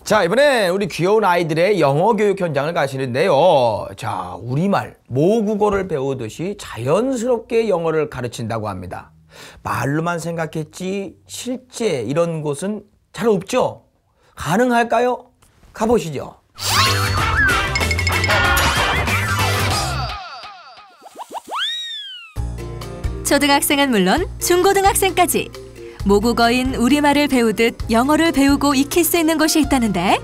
자, 이번에 우리 귀여운 아이들의 영어 교육 현장을 가시는데요. 자, 우리말, 모국어를 배우듯이 자연스럽게 영어를 가르친다고 합니다. 말로만 생각했지 실제 이런 곳은 잘 없죠? 가능할까요? 가보시죠. 초등학생은 물론 중고등학생까지 모국어인 우리말을 배우듯 영어를 배우고 익힐 수 있는 곳이 있다는데,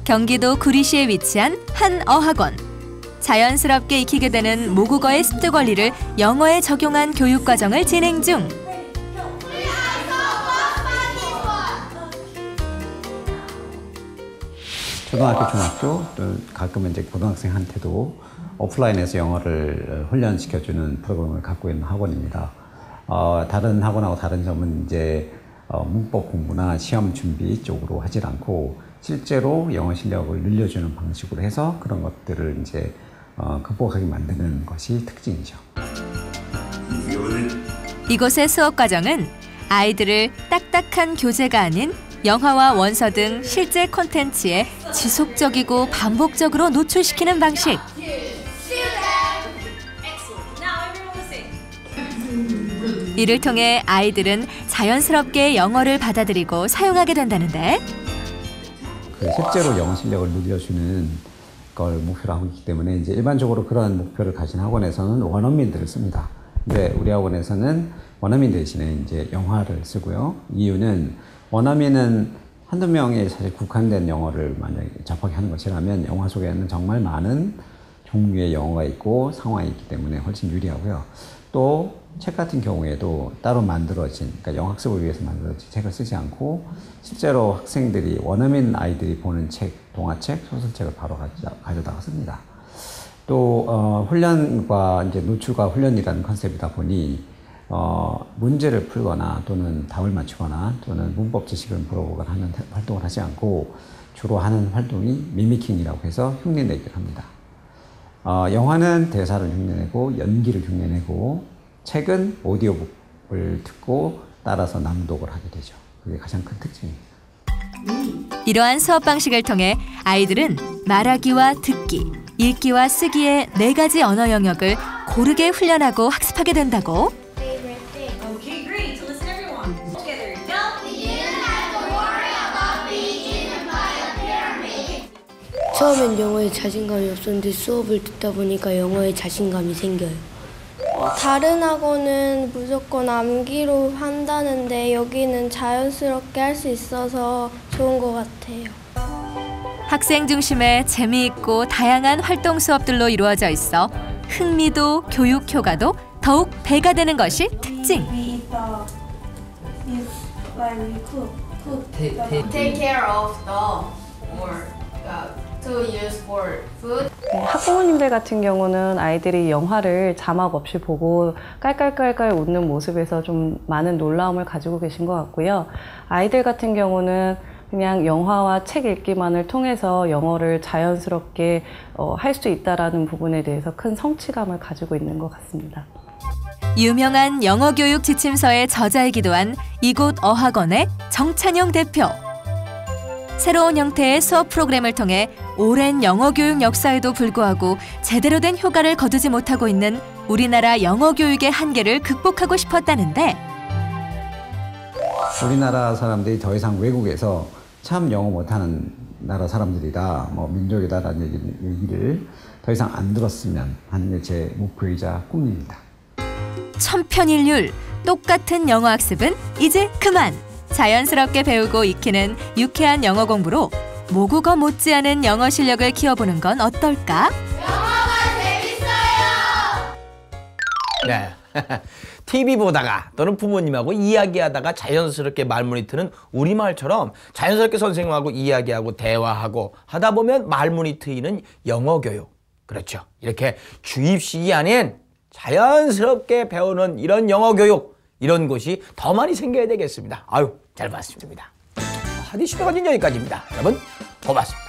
경기도 구리시에 위치한 한 어학원. 자연스럽게 익히게 되는 모국어의 습득 원리를 영어에 적용한 교육 과정을 진행 중. 초등학교, 중학교, 또 가끔은 이제 고등학생한테도 오프라인에서 영어를 훈련시켜주는 프로그램을 갖고 있는 학원입니다. 다른 학원하고 다른 점은 이제 문법 공부나 시험 준비 쪽으로 하질 않고 실제로 영어 실력을 늘려주는 방식으로 해서 그런 것들을 이제 극복하게 만드는 것이 특징이죠. 이곳의 수업 과정은 아이들을 딱딱한 교재가 아닌 영화와 원서 등 실제 콘텐츠에 지속적이고 반복적으로 노출시키는 방식. 이를 통해 아이들은 자연스럽게 영어를 받아들이고 사용하게 된다는데, 실제로 영어 실력을 늘려주는 걸 목표로 하고 있기 때문에 이제 일반적으로 그런 목표를 가진 학원에서는 원어민들을 씁니다. 근데 우리 학원에서는 원어민 대신에 이제 영화를 쓰고요. 이유는 원어민은 한두 명에 사실 국한된 영어를 만약에 접하게 하는 것이라면 영화 속에는 정말 많은 종류의 영어가 있고 상황이 있기 때문에 훨씬 유리하고요. 또 책 같은 경우에도 따로 만들어진, 그러니까 영학습을 위해서 만들어진 책을 쓰지 않고 실제로 학생들이, 원어민 아이들이 보는 책, 동화책, 소설책을 바로 가져다가 씁니다. 또 훈련과 이제 노출과 훈련이라는 컨셉이다 보니 문제를 풀거나 또는 답을 맞추거나 또는 문법 지식을 물어보거나 하는 활동을 하지 않고 주로 하는 활동이 미미킹이라고 해서 흉내내기를 합니다. 영화는 대사를 흉내내고 연기를 흉내내고, 책은 오디오북을 듣고 따라서 낭독을 하게 되죠. 그게 가장 큰 특징입니다. 이러한 수업 방식을 통해 아이들은 말하기와 듣기, 읽기와 쓰기의 4가지 언어 영역을 고르게 훈련하고 학습하게 된다고. 처음엔 영어에 자신감이 없었는데 수업을 듣다 보니까 영어에 자신감이 생겨요. 다른 학원은 무조건 암기로 한다는데 여기는 자연스럽게 할 수 있어서 좋은 것 같아요. 학생 중심의 재미있고 다양한 활동 수업들로 이루어져 있어 흥미도 교육 효과도 더욱 배가 되는 것이 특징. Take care of the or to use for food. 학부모님들 같은 경우는 아이들이 영화를 자막 없이 보고 깔깔깔깔 웃는 모습에서 좀 많은 놀라움을 가지고 계신 것 같고요. 아이들 같은 경우는 그냥 영화와 책 읽기만을 통해서 영어를 자연스럽게 할 수 있다는 부분에 대해서 큰 성취감을 가지고 있는 것 같습니다. 유명한 영어 교육 지침서의 저자이기도 한 이곳 어학원의 정찬용 대표. 새로운 형태의 수업 프로그램을 통해 오랜 영어 교육 역사에도 불구하고 제대로 된 효과를 거두지 못하고 있는 우리나라 영어 교육의 한계를 극복하고 싶었다는데, 우리나라 사람들이 더 이상 외국에서 참 영어 못하는 나라 사람들이다, 민족이다라는 얘기를 더 이상 안 들었으면 하는 게 제 목표이자 꿈입니다. 천편일률, 똑같은 영어 학습은 이제 그만! 자연스럽게 배우고 익히는 유쾌한 영어 공부로 모국어 못지않은 영어 실력을 키워보는 건 어떨까? 영어가 재밌어요! 네. TV 보다가 또는 부모님하고 이야기하다가 자연스럽게 말문이 트는 우리말처럼 자연스럽게 선생님하고 이야기하고 대화하고 하다 보면 말문이 트이는 영어 교육. 그렇죠. 이렇게 주입식이 아닌 자연스럽게 배우는 이런 영어 교육, 이런 곳이 더 많이 생겨야 되겠습니다. 아유, 잘 봤습니다. 하디슈가 여기까지입니다. 여러분, 고맙습니다.